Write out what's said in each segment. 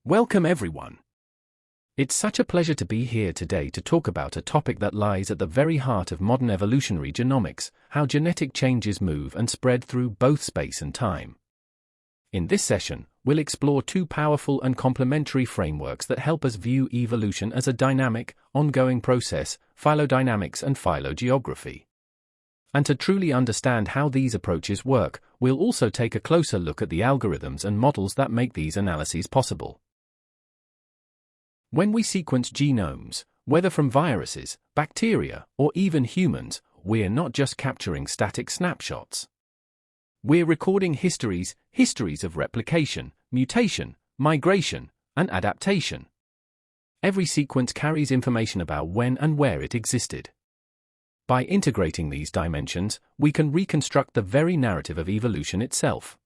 Welcome everyone. It's such a pleasure to be here today to talk about a topic that lies at the very heart of modern evolutionary genomics, how genetic changes move and spread through both space and time. In this session, we'll explore two powerful and complementary frameworks that help us view evolution as a dynamic, ongoing process, phylodynamics and phylogeography. And to truly understand how these approaches work, we'll also take a closer look at the algorithms and models that make these analyses possible. When we sequence genomes, whether from viruses, bacteria, or even humans, we're not just capturing static snapshots. We're recording histories of replication, mutation, migration, and adaptation. Every sequence carries information about when and where it existed. By integrating these dimensions, we can reconstruct the very narrative of evolution itself.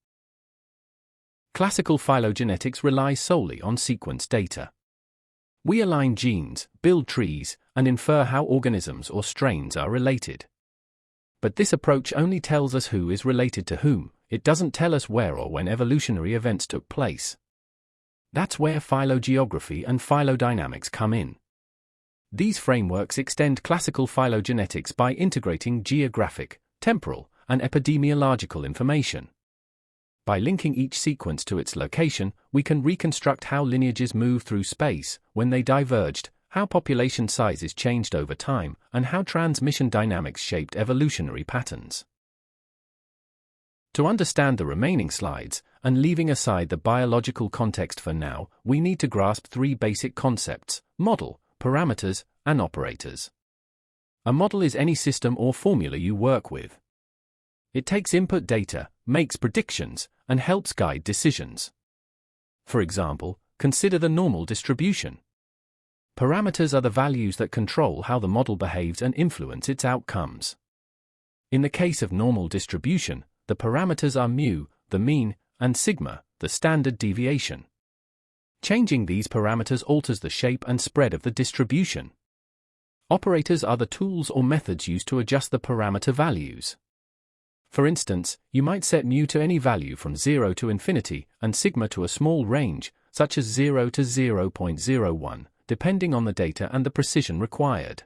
Classical phylogenetics relies solely on sequence data. We align genes, build trees, and infer how organisms or strains are related. But this approach only tells us who is related to whom, it doesn't tell us where or when evolutionary events took place. That's where phylogeography and phylodynamics come in. These frameworks extend classical phylogenetics by integrating geographic, temporal, and epidemiological information. By linking each sequence to its location, we can reconstruct how lineages move through space, when they diverged, how population sizes changed over time, and how transmission dynamics shaped evolutionary patterns. To understand the remaining slides, and leaving aside the biological context for now, we need to grasp three basic concepts: model, parameters, and operators. A model is any system or formula you work with. It takes input data, makes predictions, and helps guide decisions. For example, consider the normal distribution. Parameters are the values that control how the model behaves and influence its outcomes. In the case of normal distribution, the parameters are mu, the mean, and sigma, the standard deviation. Changing these parameters alters the shape and spread of the distribution. Operators are the tools or methods used to adjust the parameter values. For instance, you might set mu to any value from 0 to infinity, and sigma to a small range, such as 0 to 0.01, depending on the data and the precision required.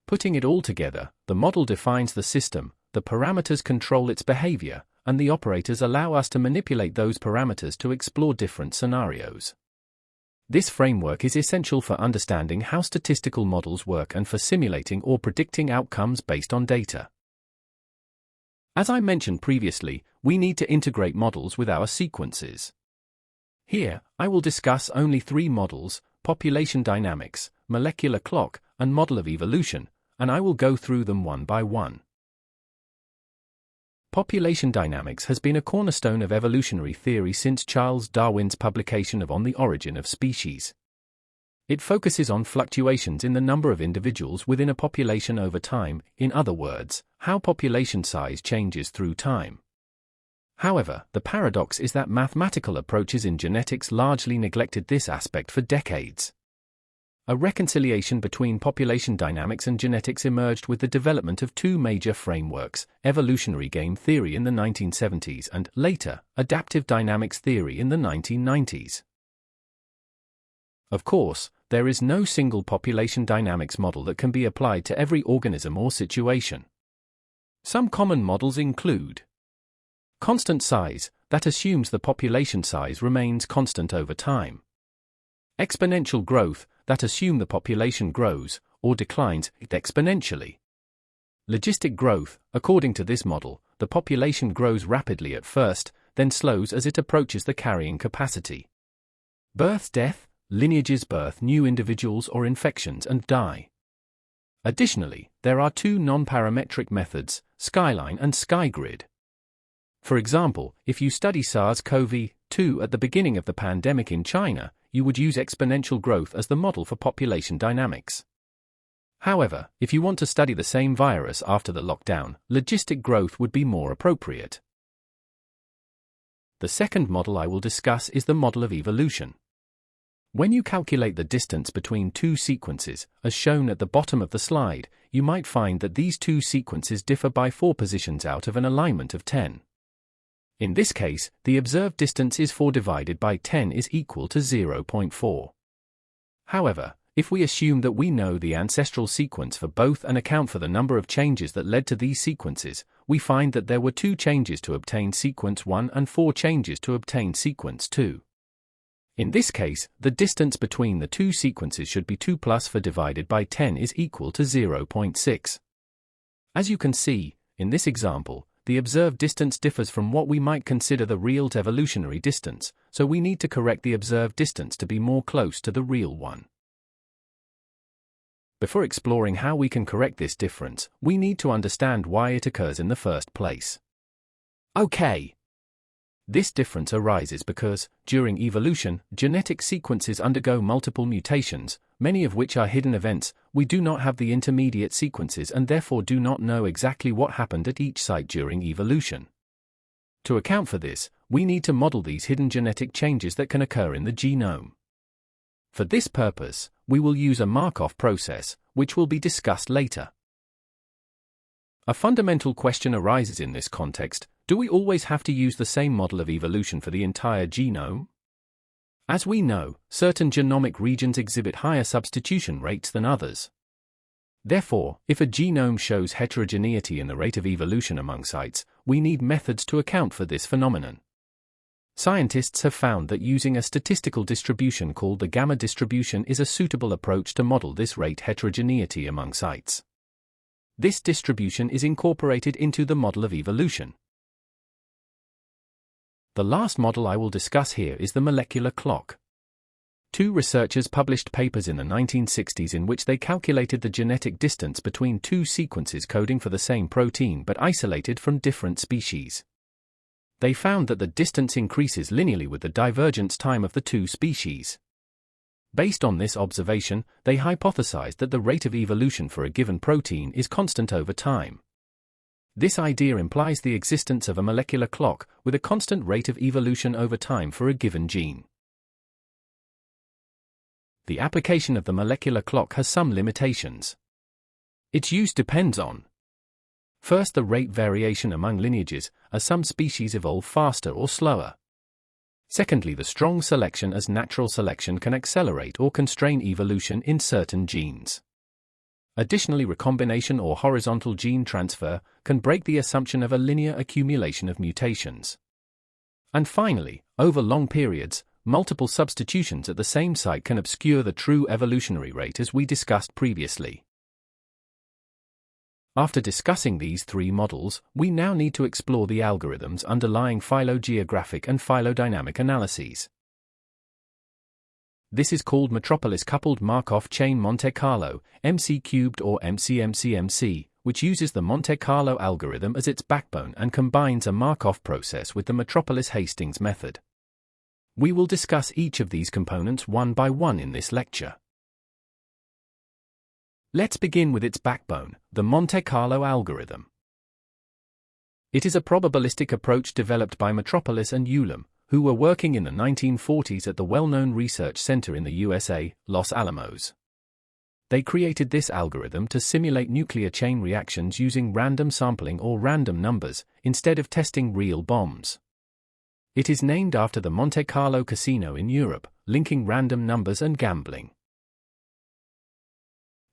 Putting it all together, the model defines the system, the parameters control its behavior, and the operators allow us to manipulate those parameters to explore different scenarios. This framework is essential for understanding how statistical models work and for simulating or predicting outcomes based on data. As I mentioned previously, we need to integrate models with our sequences. Here, I will discuss only three models: population dynamics, molecular clock, and model of evolution, and I will go through them one by one. Population dynamics has been a cornerstone of evolutionary theory since Charles Darwin's publication of On the Origin of Species. It focuses on fluctuations in the number of individuals within a population over time, in other words, how population size changes through time. However, the paradox is that mathematical approaches in genetics largely neglected this aspect for decades. A reconciliation between population dynamics and genetics emerged with the development of two major frameworks: evolutionary game theory in the 1970s and, later, adaptive dynamics theory in the 1990s. Of course, there is no single population dynamics model that can be applied to every organism or situation. Some common models include constant size, that assumes the population size remains constant over time; exponential growth, that assume the population grows, or declines, exponentially; logistic growth, according to this model, the population grows rapidly at first, then slows as it approaches the carrying capacity; birth-death, lineages birth new individuals or infections and die. Additionally, there are two non-parametric methods, skyline and skygrid. For example, if you study SARS-CoV-2 at the beginning of the pandemic in China, you would use exponential growth as the model for population dynamics. However, if you want to study the same virus after the lockdown, logistic growth would be more appropriate. The second model I will discuss is the model of evolution. When you calculate the distance between two sequences, as shown at the bottom of the slide, you might find that these two sequences differ by 4 positions out of an alignment of 10. In this case, the observed distance is 4 divided by 10 is equal to 0.4. However, if we assume that we know the ancestral sequence for both and account for the number of changes that led to these sequences, we find that there were 2 changes to obtain sequence 1 and 4 changes to obtain sequence 2. In this case, the distance between the 2 sequences should be 2 plus 4 divided by 10 is equal to 0.6. As you can see, in this example, the observed distance differs from what we might consider the real evolutionary distance, so we need to correct the observed distance to be more close to the real one. Before exploring how we can correct this difference, we need to understand why it occurs in the first place. Okay. This difference arises because, during evolution, genetic sequences undergo multiple mutations, many of which are hidden events. We do not have the intermediate sequences and therefore do not know exactly what happened at each site during evolution. To account for this, we need to model these hidden genetic changes that can occur in the genome. For this purpose, we will use a Markov process, which will be discussed later. A fundamental question arises in this context: do we always have to use the same model of evolution for the entire genome? As we know, certain genomic regions exhibit higher substitution rates than others. Therefore, if a genome shows heterogeneity in the rate of evolution among sites, we need methods to account for this phenomenon. Scientists have found that using a statistical distribution called the gamma distribution is a suitable approach to model this rate heterogeneity among sites. This distribution is incorporated into the model of evolution. The last model I will discuss here is the molecular clock. 2 researchers published papers in the 1960s in which they calculated the genetic distance between 2 sequences coding for the same protein but isolated from different species. They found that the distance increases linearly with the divergence time of the 2 species. Based on this observation, they hypothesized that the rate of evolution for a given protein is constant over time. This idea implies the existence of a molecular clock with a constant rate of evolution over time for a given gene. The application of the molecular clock has some limitations. Its use depends on: first, the rate variation among lineages, as some species evolve faster or slower. Secondly, the strong selection, as natural selection can accelerate or constrain evolution in certain genes. Additionally, recombination or horizontal gene transfer can break the assumption of a linear accumulation of mutations. And finally, over long periods, multiple substitutions at the same site can obscure the true evolutionary rate as we discussed previously. After discussing these 3 models, we now need to explore the algorithms underlying phylogeographic and phylodynamic analyses. This is called metropolis-coupled Markov chain Monte Carlo, MC³ or MCMCMC, which uses the Monte Carlo algorithm as its backbone and combines a Markov process with the Metropolis-Hastings method. We will discuss each of these components one by one in this lecture. Let's begin with its backbone, the Monte Carlo algorithm. It is a probabilistic approach developed by Metropolis and Ulam, who were working in the 1940s at the well-known research center in the USA, Los Alamos. They created this algorithm to simulate nuclear chain reactions using random sampling or random numbers, instead of testing real bombs. It is named after the Monte Carlo casino in Europe, linking random numbers and gambling.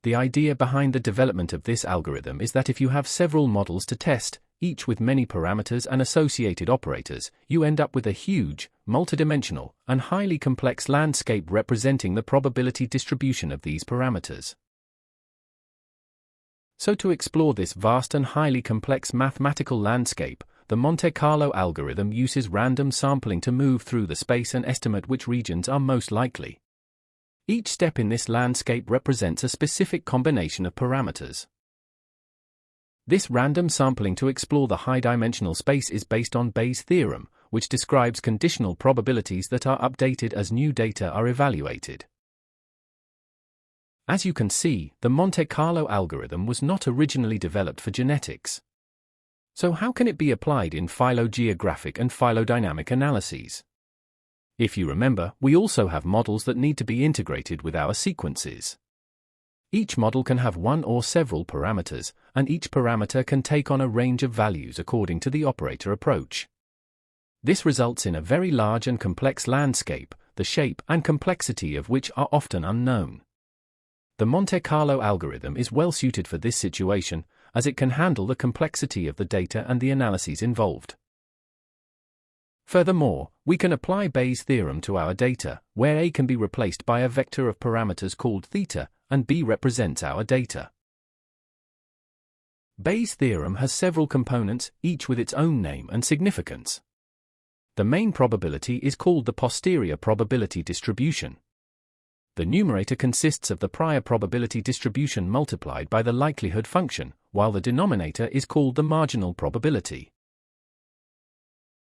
The idea behind the development of this algorithm is that if you have several models to test, each with many parameters and associated operators, you end up with a huge, multidimensional, and highly complex landscape representing the probability distribution of these parameters. So to explore this vast and highly complex mathematical landscape, the Monte Carlo algorithm uses random sampling to move through the space and estimate which regions are most likely. Each step in this landscape represents a specific combination of parameters. This random sampling to explore the high-dimensional space is based on Bayes' theorem, which describes conditional probabilities that are updated as new data are evaluated. As you can see, the Monte Carlo algorithm was not originally developed for genetics. So how can it be applied in phylogeographic and phylodynamic analyses? If you remember, we also have models that need to be integrated with our sequences. Each model can have one or several parameters, and each parameter can take on a range of values according to the operator approach. This results in a very large and complex landscape, the shape and complexity of which are often unknown. The Monte Carlo algorithm is well suited for this situation, as it can handle the complexity of the data and the analyses involved. Furthermore, we can apply Bayes' theorem to our data, where A can be replaced by a vector of parameters called theta, and B represents our data. Bayes' theorem has several components, each with its own name and significance. The main probability is called the posterior probability distribution. The numerator consists of the prior probability distribution multiplied by the likelihood function, while the denominator is called the marginal probability.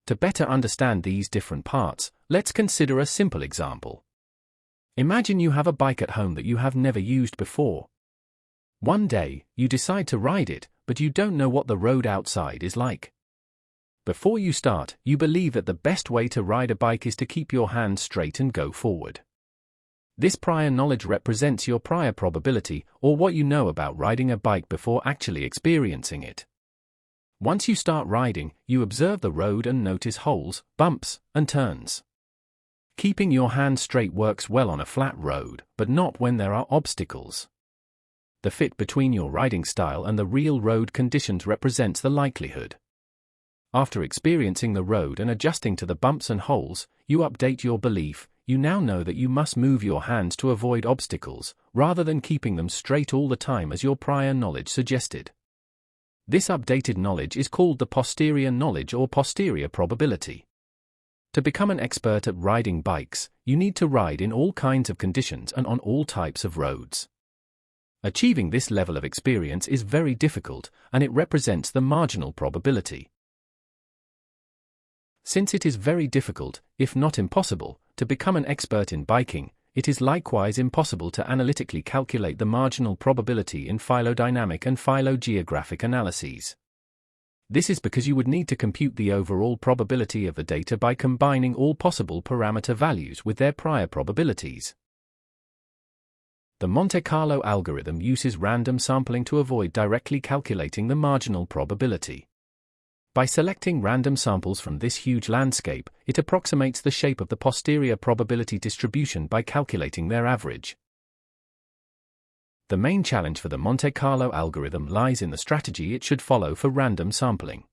To better understand these different parts, let's consider a simple example. Imagine you have a bike at home that you have never used before. One day, you decide to ride it, but you don't know what the road outside is like. Before you start, you believe that the best way to ride a bike is to keep your hands straight and go forward. This prior knowledge represents your prior probability, or what you know about riding a bike before actually experiencing it. Once you start riding, you observe the road and notice holes, bumps, and turns. Keeping your hands straight works well on a flat road, but not when there are obstacles. The fit between your riding style and the real road conditions represents the likelihood. After experiencing the road and adjusting to the bumps and holes, you update your belief. You now know that you must move your hands to avoid obstacles, rather than keeping them straight all the time as your prior knowledge suggested. This updated knowledge is called the posterior knowledge or posterior probability. To become an expert at riding bikes, you need to ride in all kinds of conditions and on all types of roads. Achieving this level of experience is very difficult, and it represents the marginal probability. Since it is very difficult, if not impossible, to become an expert in biking, it is likewise impossible to analytically calculate the marginal probability in phylodynamic and phylogeographic analyses. This is because you would need to compute the overall probability of the data by combining all possible parameter values with their prior probabilities. The Monte Carlo algorithm uses random sampling to avoid directly calculating the marginal probability. By selecting random samples from this huge landscape, it approximates the shape of the posterior probability distribution by calculating their average. The main challenge for the Monte Carlo algorithm lies in the strategy it should follow for random sampling.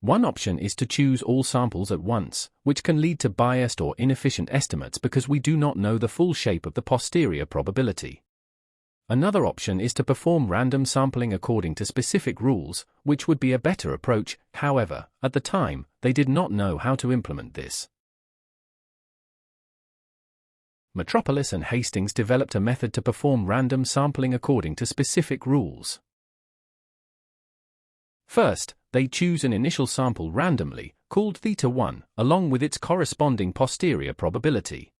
One option is to choose all samples at once, which can lead to biased or inefficient estimates because we do not know the full shape of the posterior probability. Another option is to perform random sampling according to specific rules, which would be a better approach. However, at the time, they did not know how to implement this. Metropolis and Hastings developed a method to perform random sampling according to specific rules. First, they choose an initial sample randomly, called theta1, along with its corresponding posterior probability.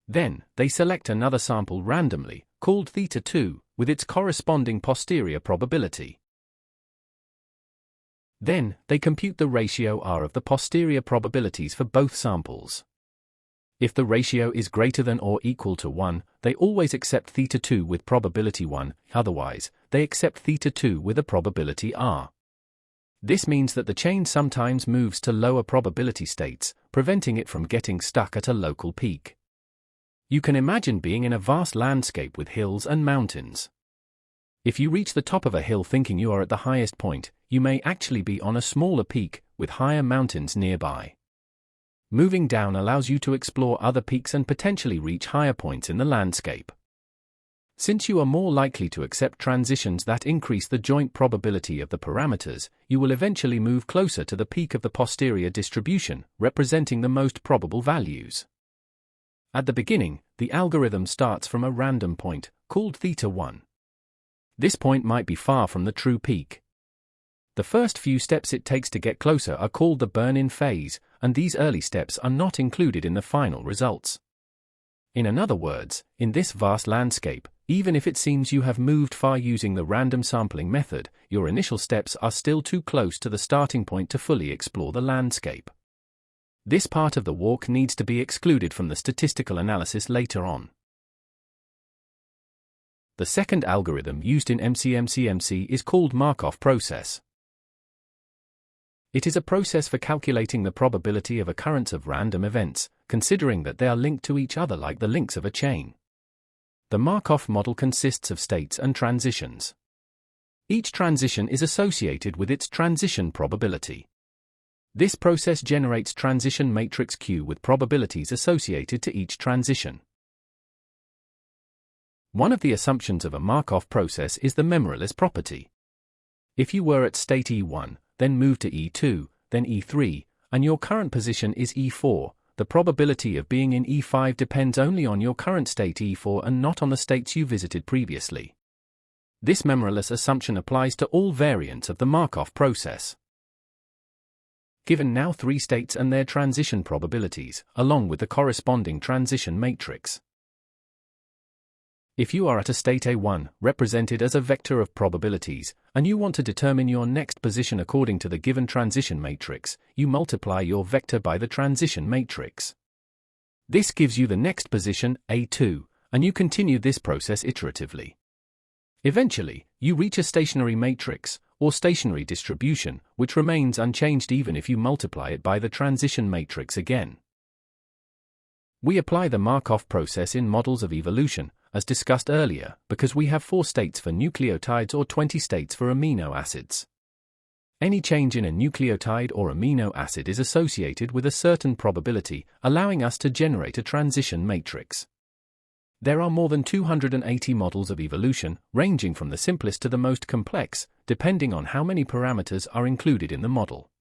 Then, they select another sample randomly, called theta2, with its corresponding posterior probability. Then, they compute the ratio R of the posterior probabilities for both samples. If the ratio is greater than or equal to 1, they always accept theta2 with probability 1, otherwise, they accept theta2 with a probability R. This means that the chain sometimes moves to lower probability states, preventing it from getting stuck at a local peak. You can imagine being in a vast landscape with hills and mountains. If you reach the top of a hill thinking you are at the highest point, you may actually be on a smaller peak, with higher mountains nearby. Moving down allows you to explore other peaks and potentially reach higher points in the landscape. Since you are more likely to accept transitions that increase the joint probability of the parameters, you will eventually move closer to the peak of the posterior distribution, representing the most probable values. At the beginning, the algorithm starts from a random point, called theta1. This point might be far from the true peak. The first few steps it takes to get closer are called the burn-in phase, and these early steps are not included in the final results. In other words, in this vast landscape, even if it seems you have moved far using the random sampling method, your initial steps are still too close to the starting point to fully explore the landscape. This part of the walk needs to be excluded from the statistical analysis later on. The second algorithm used in MCMCMC is called Markov process. It is a process for calculating the probability of occurrence of random events, considering that they are linked to each other like the links of a chain. The Markov model consists of states and transitions. Each transition is associated with its transition probability. This process generates transition matrix Q with probabilities associated to each transition. One of the assumptions of a Markov process is the memoryless property. If you were at state E1, then move to E2, then E3, and your current position is E4, the probability of being in E5 depends only on your current state E4 and not on the states you visited previously. This memoryless assumption applies to all variants of the Markov process. Given now 3 states and their transition probabilities, along with the corresponding transition matrix. If you are at a state A1, represented as a vector of probabilities, and you want to determine your next position according to the given transition matrix, you multiply your vector by the transition matrix. This gives you the next position, A2, and you continue this process iteratively. Eventually, you reach a stationary matrix, or stationary distribution, which remains unchanged even if you multiply it by the transition matrix again. We apply the Markov process in models of evolution, as discussed earlier, because we have 4 states for nucleotides or 20 states for amino acids. Any change in a nucleotide or amino acid is associated with a certain probability, allowing us to generate a transition matrix. There are more than 280 models of evolution, ranging from the simplest to the most complex, depending on how many parameters are included in the model.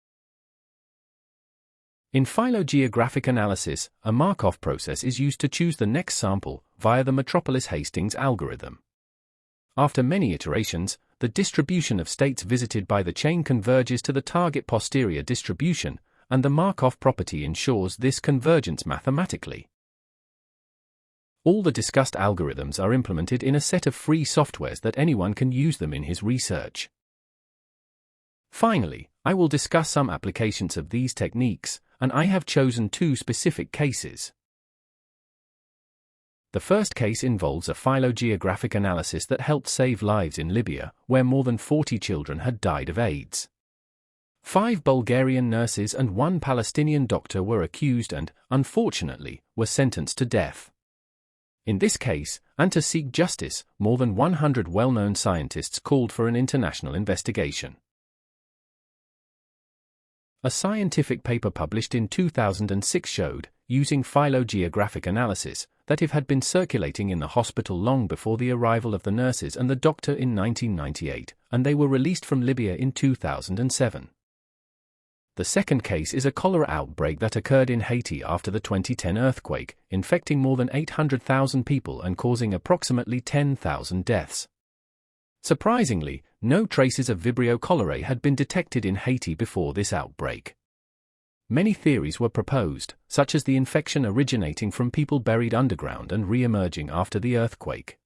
In phylogeographic analysis, a Markov process is used to choose the next sample via the Metropolis-Hastings algorithm. After many iterations, the distribution of states visited by the chain converges to the target posterior distribution, and the Markov property ensures this convergence mathematically. All the discussed algorithms are implemented in a set of free softwares that anyone can use them in his research. Finally, I will discuss some applications of these techniques, and I have chosen 2 specific cases. The first case involves a phylogeographic analysis that helped save lives in Libya, where more than 40 children had died of AIDS. 5 Bulgarian nurses and 1 Palestinian doctor were accused and, unfortunately, were sentenced to death. In this case, and to seek justice, more than 100 well-known scientists called for an international investigation. A scientific paper published in 2006 showed, using phylogeographic analysis, that it had been circulating in the hospital long before the arrival of the nurses and the doctor in 1998, and they were released from Libya in 2007. The second case is a cholera outbreak that occurred in Haiti after the 2010 earthquake, infecting more than 800,000 people and causing approximately 10,000 deaths. Surprisingly, no traces of Vibrio cholerae had been detected in Haiti before this outbreak. Many theories were proposed, such as the infection originating from people buried underground and re-emerging after the earthquake.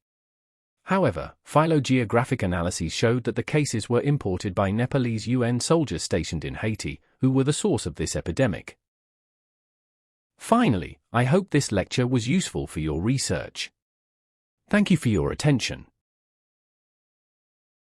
However, phylogeographic analyses showed that the cases were imported by Nepalese UN soldiers stationed in Haiti, who were the source of this epidemic. Finally, I hope this lecture was useful for your research. Thank you for your attention.